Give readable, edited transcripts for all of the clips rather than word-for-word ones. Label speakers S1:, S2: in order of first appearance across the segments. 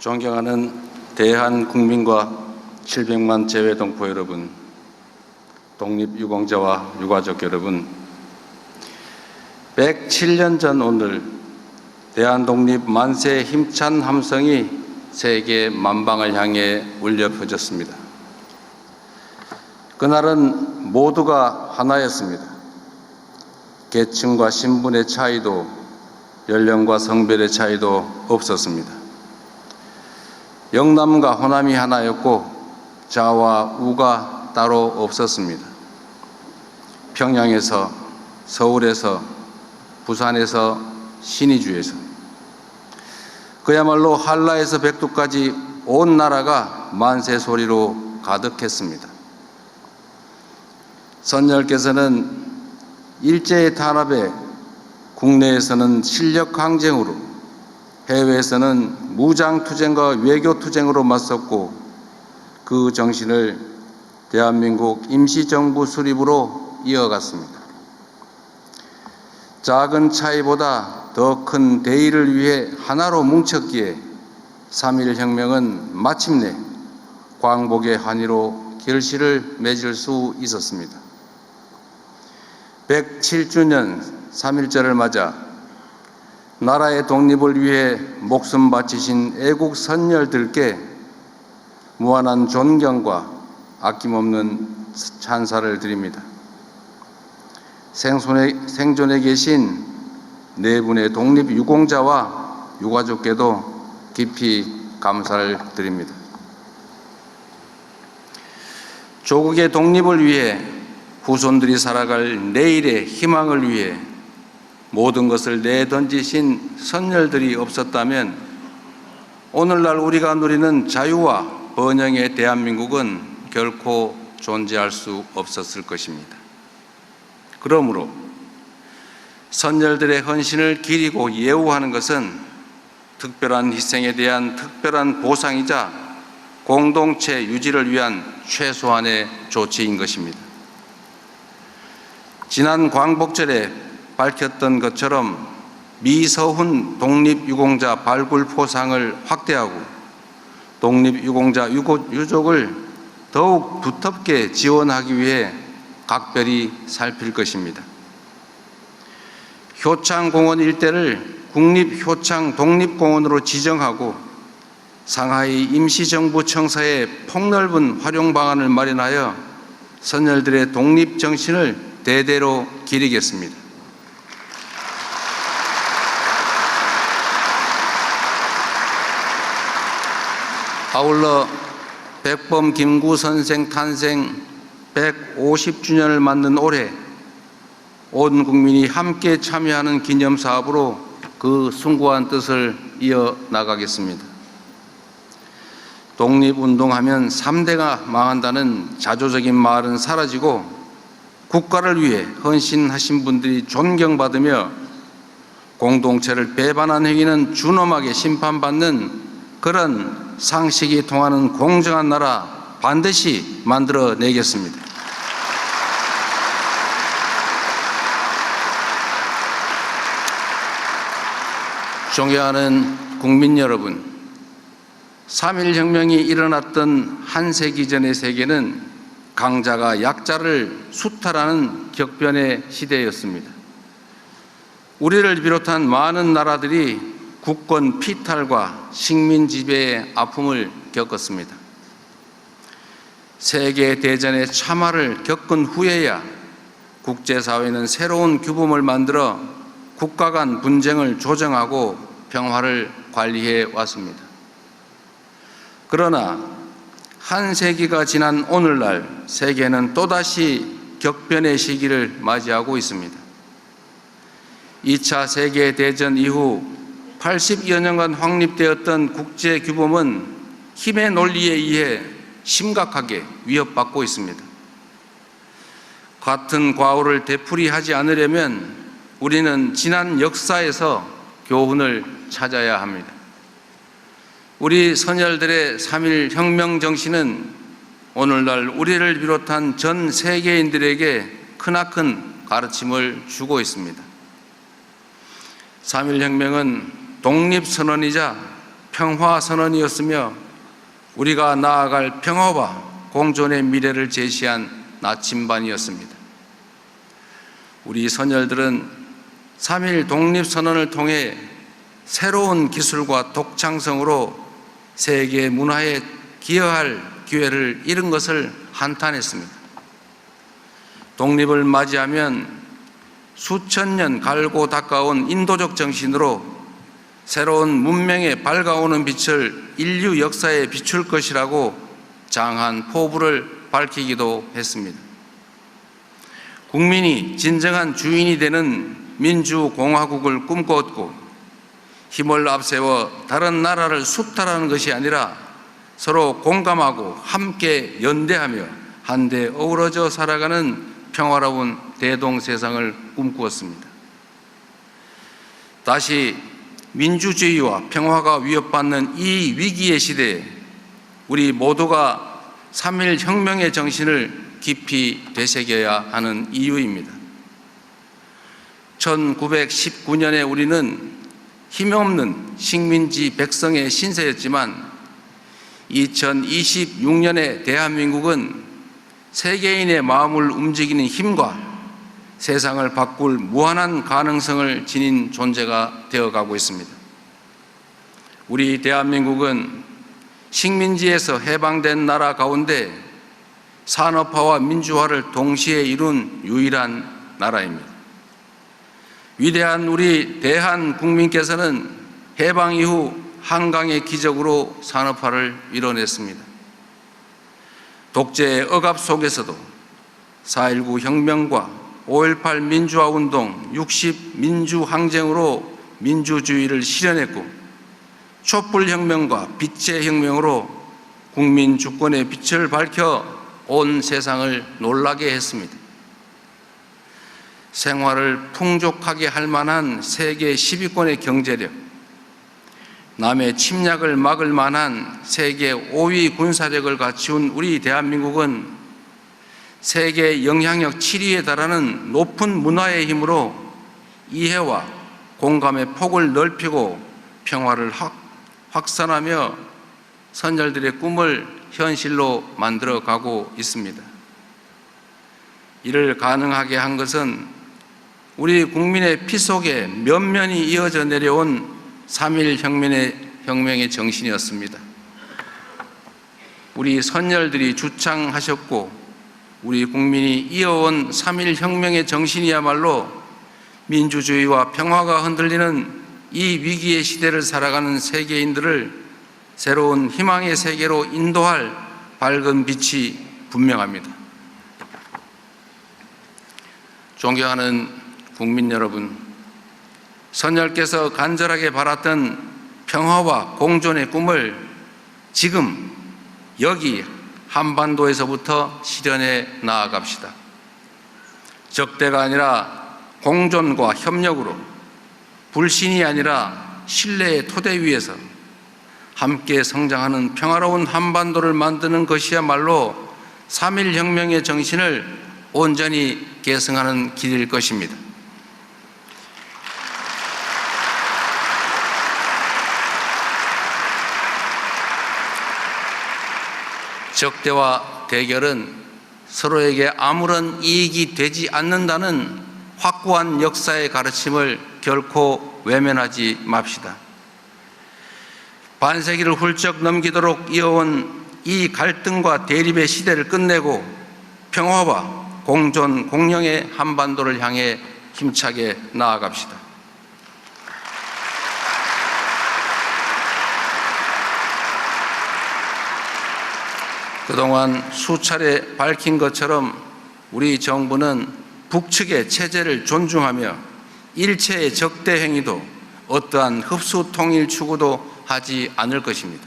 S1: 존경하는 대한국민과 700만 재외동포 여러분, 독립유공자와 유가족 여러분, 107년 전 오늘 대한독립 만세 힘찬 함성이 세계 만방을 향해 울려 퍼졌습니다. 그날은 모두가 하나였습니다. 계층과 신분의 차이도 연령과 성별의 차이도 없었습니다. 영남과 호남이 하나였고 좌와 우가 따로 없었습니다. 평양에서, 서울에서, 부산에서, 신의주에서, 그야말로 한라에서 백두까지 온 나라가 만세 소리로 가득했습니다. 선열께서는 일제의 탄압에 국내에서는 실력 강쟁으로, 해외에서는 무장투쟁과 외교투쟁으로 맞섰고 그 정신을 대한민국 임시정부 수립으로 이어갔습니다. 작은 차이보다 더 큰 대의를 위해 하나로 뭉쳤기에 3.1 혁명은 마침내 광복의 환희로 결실을 맺을 수 있었습니다. 107주년 3.1절을 맞아 나라의 독립을 위해 목숨 바치신 애국 선열들께 무한한 존경과 아낌없는 찬사를 드립니다. 생존에 계신 네 분의 독립유공자와 유가족께도 깊이 감사를 드립니다. 조국의 독립을 위해 후손들이 살아갈 내일의 희망을 위해 모든 것을 내던지신 선열들이 없었다면 오늘날 우리가 누리는 자유와 번영의 대한민국은 결코 존재할 수 없었을 것입니다. 그러므로 선열들의 헌신을 기리고 예우하는 것은 특별한 희생에 대한 특별한 보상이자 공동체 유지를 위한 최소한의 조치인 것입니다. 지난 광복절에 밝혔던 것처럼 미서훈 독립유공자 발굴포상을 확대하고 독립유공자 유족을 더욱 두텁게 지원하기 위해 각별히 살필 것입니다. 효창공원 일대를 국립효창 독립공원으로 지정하고 상하이 임시정부 청사에 폭넓은 활용 방안을 마련하여 선열들의 독립정신을 대대로 기리겠습니다. 아울러 백범 김구 선생 탄생 150주년을 맞는 올해 온 국민이 함께 참여하는 기념사업으로 그 숭고한 뜻을 이어나가겠습니다. 독립운동하면 3대가 망한다는 자조적인 말은 사라지고 국가를 위해 헌신하신 분들이 존경받으며 공동체를 배반한 행위는 준엄하게 심판받는 그런 상식이 통하는 공정한 나라 반드시 만들어내겠습니다. 존경하는 국민 여러분, 3.1 혁명이 일어났던 한 세기 전의 세계는 강자가 약자를 수탈하는 격변의 시대였습니다. 우리를 비롯한 많은 나라들이 국권 피탈과 식민 지배의 아픔을 겪었습니다. 세계 대전의 참화를 겪은 후에야 국제사회는 새로운 규범을 만들어 국가 간 분쟁을 조정하고 평화를 관리해 왔습니다. 그러나 한 세기가 지난 오늘날 세계는 또다시 격변의 시기를 맞이하고 있습니다. 2차 세계대전 이후 80여 년간 확립되었던 국제규범은 힘의 논리에 의해 심각하게 위협받고 있습니다. 같은 과오를 되풀이하지 않으려면 우리는 지난 역사에서 교훈을 찾아야 합니다. 우리 선열들의 3.1 혁명 정신은 오늘날 우리를 비롯한 전 세계인들에게 크나큰 가르침을 주고 있습니다. 3.1 혁명은 독립선언이자 평화선언이었으며 우리가 나아갈 평화와 공존의 미래를 제시한 나침반이었습니다. 우리 선열들은 3.1 독립선언을 통해 새로운 기술과 독창성으로 세계 문화에 기여할 기회를 잃은 것을 한탄했습니다. 독립을 맞이하면 수천 년 갈고 닦아온 인도적 정신으로 새로운 문명의 밝아오는 빛을 인류 역사에 비출 것이라고 장한 포부를 밝히기도 했습니다. 국민이 진정한 주인이 되는 민주공화국을 꿈꿨고 힘을 앞세워 다른 나라를 수탈하는 것이 아니라 서로 공감하고 함께 연대하며 한데 어우러져 살아가는 평화로운 대동세상을 꿈꾸었습니다. 다시 민주주의와 평화가 위협받는 이 위기의 시대에 우리 모두가 3.1 혁명의 정신을 깊이 되새겨야 하는 이유입니다. 1919년에 우리는 힘없는 식민지 백성의 신세였지만 2026년의 대한민국은 세계인의 마음을 움직이는 힘과 세상을 바꿀 무한한 가능성을 지닌 존재가 되어가고 있습니다. 우리 대한민국은 식민지에서 해방된 나라 가운데 산업화와 민주화를 동시에 이룬 유일한 나라입니다. 위대한 우리 대한 국민께서는 해방 이후 한강의 기적으로 산업화를 이뤄냈습니다. 독재의 억압 속에서도 4.19 혁명과 5.18 민주화운동, 60 민주항쟁으로 민주주의를 실현했고 촛불혁명과 빛의 혁명으로 국민 주권의 빛을 밝혀 온 세상을 놀라게 했습니다. 생활을 풍족하게 할 만한 세계 10위권의 경제력, 남의 침략을 막을 만한 세계 5위 군사력을 갖춘 우리 대한민국은 세계 영향력 7위에 달하는 높은 문화의 힘으로 이해와 공감의 폭을 넓히고 평화를 확산하며 선열들의 꿈을 현실로 만들어가고 있습니다. 이를 가능하게 한 것은 우리 국민의 피 속에 면면이 이어져 내려온 3.1 혁명의 정신이었습니다. 우리 선열들이 주창하셨고 우리 국민이 이어온 3.1 혁명의 정신이야말로 민주주의와 평화가 흔들리는 이 위기의 시대를 살아가는 세계인들을 새로운 희망의 세계로 인도할 밝은 빛이 분명합니다. 존경하는 국민 여러분, 선열께서 간절하게 바랐던 평화와 공존의 꿈을 지금 여기 한반도에서부터 실현해 나아갑시다. 적대가 아니라 공존과 협력으로, 불신이 아니라 신뢰의 토대 위에서 함께 성장하는 평화로운 한반도를 만드는 것이야말로 3.1 혁명의 정신을 온전히 계승하는 길일 것입니다. 적대와 대결은 서로에게 아무런 이익이 되지 않는다는 확고한 역사의 가르침을 결코 외면하지 맙시다. 반세기를 훌쩍 넘기도록 이어온 이 갈등과 대립의 시대를 끝내고 평화와 공존, 공영의 한반도를 향해 힘차게 나아갑시다. 그동안 수차례 밝힌 것처럼 우리 정부는 북측의 체제를 존중하며 일체의 적대 행위도 어떠한 흡수 통일 추구도 하지 않을 것입니다.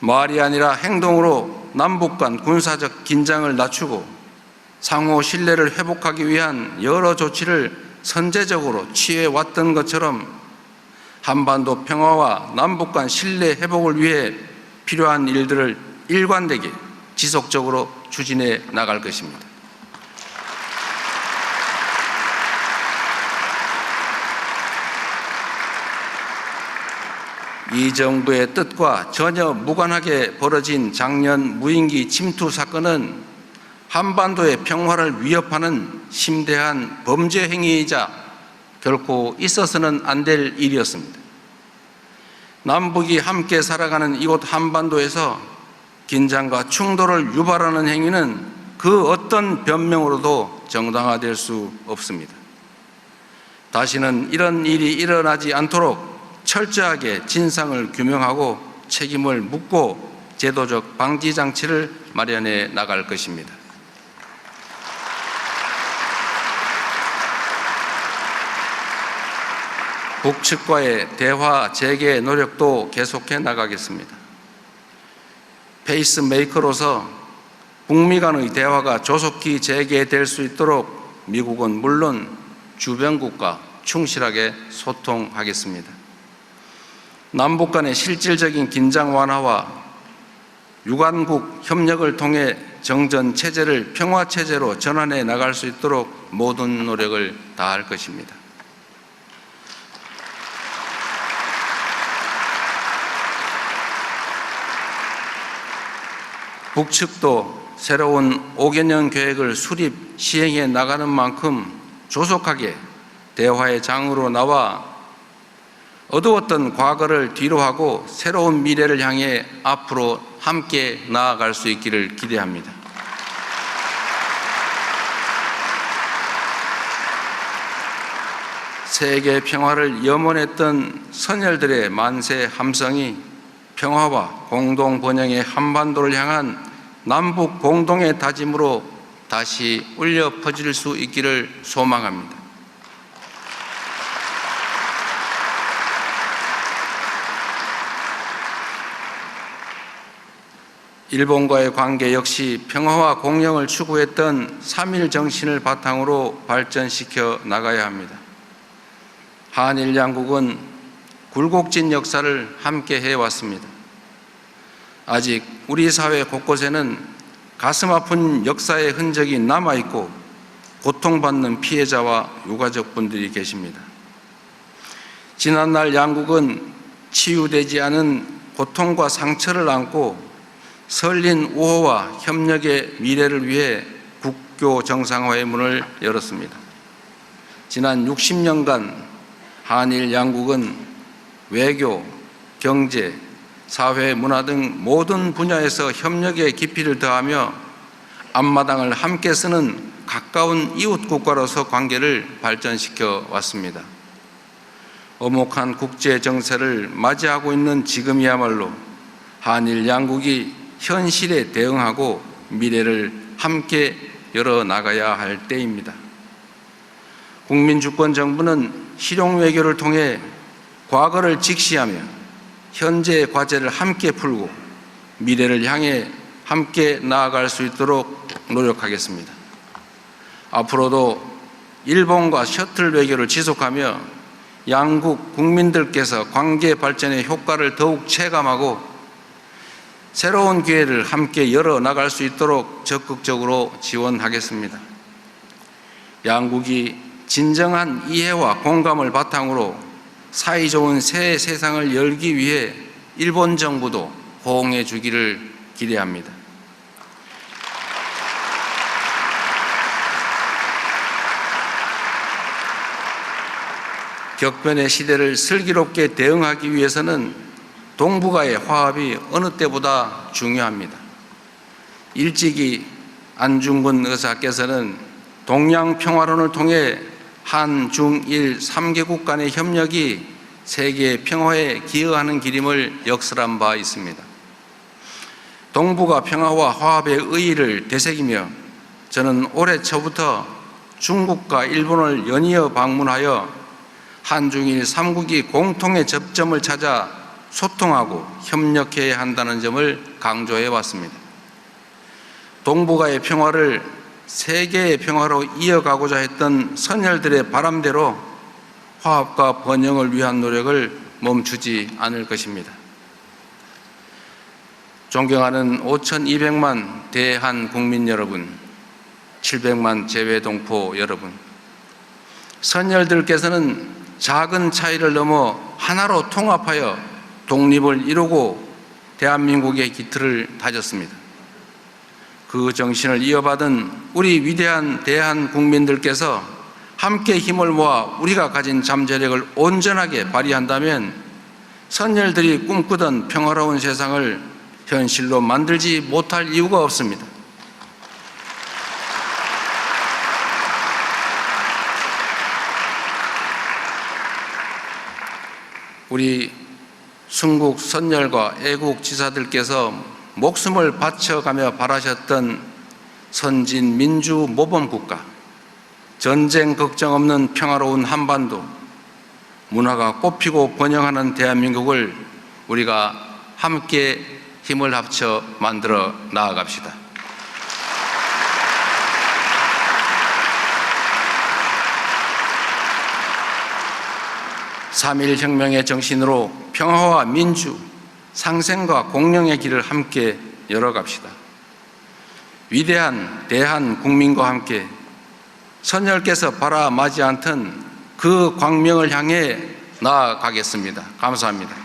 S1: 말이 아니라 행동으로 남북 간 군사적 긴장을 낮추고 상호 신뢰를 회복하기 위한 여러 조치를 선제적으로 취해왔던 것처럼 한반도 평화와 남북 간 신뢰 회복을 위해 필요한 일들을 일관되게 지속적으로 추진해 나갈 것입니다. 이 정부의 뜻과 전혀 무관하게 벌어진 작년 무인기 침투 사건은 한반도의 평화를 위협하는 심대한 범죄 행위이자 결코 있어서는 안 될 일이었습니다. 남북이 함께 살아가는 이곳 한반도에서 긴장과 충돌을 유발하는 행위는 그 어떤 변명으로도 정당화될 수 없습니다. 다시는 이런 일이 일어나지 않도록 철저하게 진상을 규명하고 책임을 묻고 제도적 방지 장치를 마련해 나갈 것입니다. 북측과의 대화 재개 노력도 계속해 나가겠습니다. 페이스메이커로서 북미 간의 대화가 조속히 재개될 수 있도록 미국은 물론 주변국과 충실하게 소통하겠습니다. 남북 간의 실질적인 긴장 완화와 유관국 협력을 통해 정전 체제를 평화 체제로 전환해 나갈 수 있도록 모든 노력을 다할 것입니다. 북측도 새로운 5개년 계획을 수립, 시행해 나가는 만큼 조속하게 대화의 장으로 나와 어두웠던 과거를 뒤로하고 새로운 미래를 향해 앞으로 함께 나아갈 수 있기를 기대합니다. 세계 평화를 염원했던 선열들의 만세 함성이 평화와 공동 번영의 한반도를 향한 남북 공동의 다짐으로 다시 울려 퍼질 수 있기를 소망합니다. 일본과의 관계 역시 평화와 공영을 추구했던 3.1 정신을 바탕으로 발전시켜 나가야 합니다. 한일 양국은 굴곡진 역사를 함께 해왔습니다. 아직 우리 사회 곳곳에는 가슴 아픈 역사의 흔적이 남아있고 고통받는 피해자와 유가족분들이 계십니다. 지난날 양국은 치유되지 않은 고통과 상처를 안고 설린 우호와 협력의 미래를 위해 국교 정상화의 문을 열었습니다. 지난 60년간 한일 양국은 외교, 경제, 사회, 문화 등 모든 분야에서 협력의 깊이를 더하며 앞마당을 함께 쓰는 가까운 이웃 국가로서 관계를 발전시켜 왔습니다. 엄혹한 국제 정세를 맞이하고 있는 지금이야말로 한일 양국이 현실에 대응하고 미래를 함께 열어나가야 할 때입니다. 국민주권정부는 실용 외교를 통해 과거를 직시하며 현재의 과제를 함께 풀고 미래를 향해 함께 나아갈 수 있도록 노력하겠습니다. 앞으로도 일본과 셔틀 외교를 지속하며 양국 국민들께서 관계 발전의 효과를 더욱 체감하고 새로운 기회를 함께 열어나갈 수 있도록 적극적으로 지원하겠습니다. 양국이 진정한 이해와 공감을 바탕으로 사이좋은 새 세상을 열기 위해 일본 정부도 호응해 주기를 기대합니다. 격변의 시대를 슬기롭게 대응하기 위해서는 동북아의 화합이 어느 때보다 중요합니다. 일찍이 안중근 의사께서는 동양 평화론을 통해 한, 중, 일 3개국 간의 협력이 세계 평화에 기여하는 길임을 역설한 바 있습니다. 동북아 평화와 화합의 의의를 되새기며 저는 올해 초부터 중국과 일본을 연이어 방문하여 한중일 3국이 공통의 접점을 찾아 소통하고 협력해야 한다는 점을 강조해 왔습니다. 동북아의 평화를 세계의 평화로 이어가고자 했던 선열들의 바람대로 화합과 번영을 위한 노력을 멈추지 않을 것입니다. 존경하는 5,200만 대한 국민 여러분, 700만 재외동포 여러분, 선열들께서는 작은 차이를 넘어 하나로 통합하여 독립을 이루고 대한민국의 기틀을 다졌습니다. 그 정신을 이어받은 우리 위대한 대한 국민들께서 함께 힘을 모아 우리가 가진 잠재력을 온전하게 발휘한다면 선열들이 꿈꾸던 평화로운 세상을 현실로 만들지 못할 이유가 없습니다. 우리 순국 선열과 애국 지사들께서 목숨을 바쳐가며 바라셨던 선진 민주 모범국가, 전쟁 걱정 없는 평화로운 한반도, 문화가 꽃피고 번영하는 대한민국을 우리가 함께 힘을 합쳐 만들어 나아갑시다. 3.1 혁명의 정신으로 평화와 민주, 상생과 공령의 길을 함께 열어갑시다. 위대한 대한 국민과 함께 선열께서 바라마지 않던 그 광명을 향해 나아가겠습니다. 감사합니다.